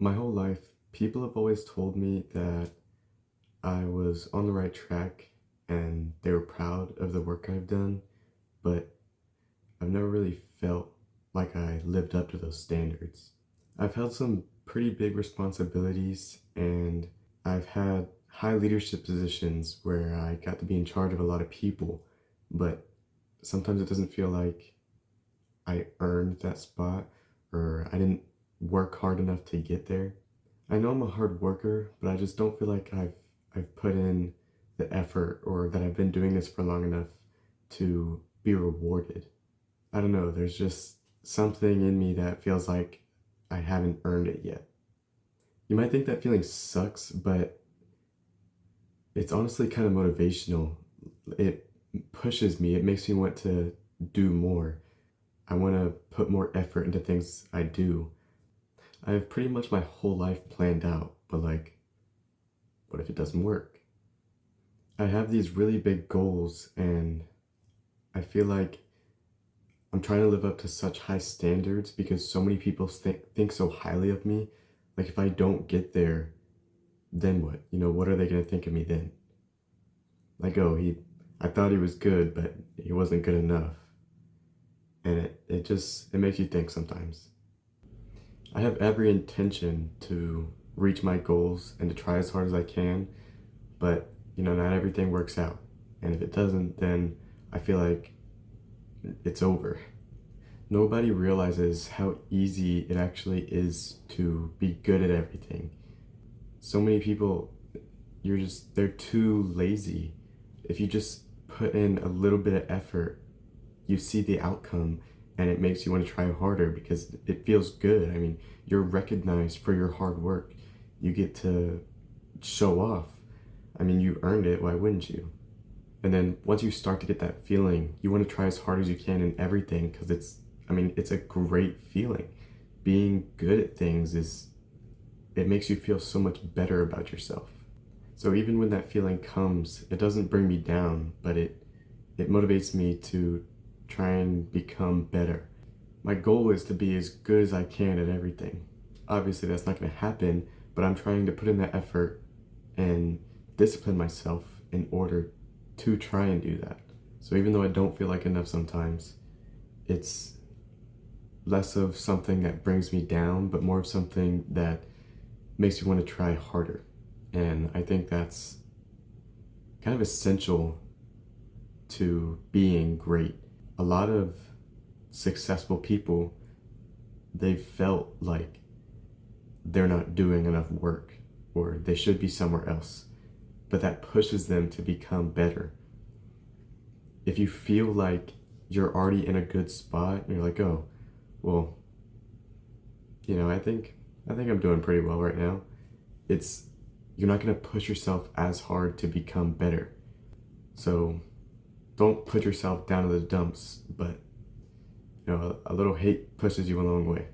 My whole life, people have always told me that I was on the right track and they were proud of the work I've done, but I've never really felt like I lived up to those standards. I've held some pretty big responsibilities and I've had high leadership positions where I got to be in charge of a lot of people, but sometimes it doesn't feel like I earned that spot or I didn't work hard enough to get there. I know I'm a hard worker, but I just don't feel like I've put in the effort or that I've been doing this for long enough to be rewarded. I don't know, there's just something in me that feels like I haven't earned it yet. You might think that feeling sucks, but it's honestly kind of motivational. It pushes me, it makes me want to do more. I want to put more effort into things I do. I have pretty much my whole life planned out, but like, what if it doesn't work? I have these really big goals, and I feel like I'm trying to live up to such high standards because so many people think so highly of me. Like, if I don't get there, then what? What are they going to think of me then? Like, oh, I thought he was good, but he wasn't good enough. And it makes you think sometimes. I have every intention to reach my goals and to try as hard as I can, but not everything works out. And if it doesn't, then I feel like it's over. Nobody realizes how easy it actually is to be good at everything. So many people, they're too lazy. If you just put in a little bit of effort, you see the outcome and it makes you want to try harder because it feels good. I mean, you're recognized for your hard work. You get to show off. I mean, you earned it, why wouldn't you? And then once you start to get that feeling, you want to try as hard as you can in everything because it's a great feeling. Being good at things it makes you feel so much better about yourself. So even when that feeling comes, it doesn't bring me down, but it motivates me to try and become better. My goal is to be as good as I can at everything. Obviously, that's not going to happen, but I'm trying to put in that effort and discipline myself in order to try and do that. So even though I don't feel like enough sometimes, it's less of something that brings me down, but more of something that makes me want to try harder. And I think that's kind of essential to being great. A lot of successful people, they felt like they're not doing enough work or they should be somewhere else, but that pushes them to become better. If you feel like you're already in a good spot and you're like, oh, well, I think I'm doing pretty well right now. You're not going to push yourself as hard to become better. So don't put yourself down to the dumps, but a little hate pushes you a long way.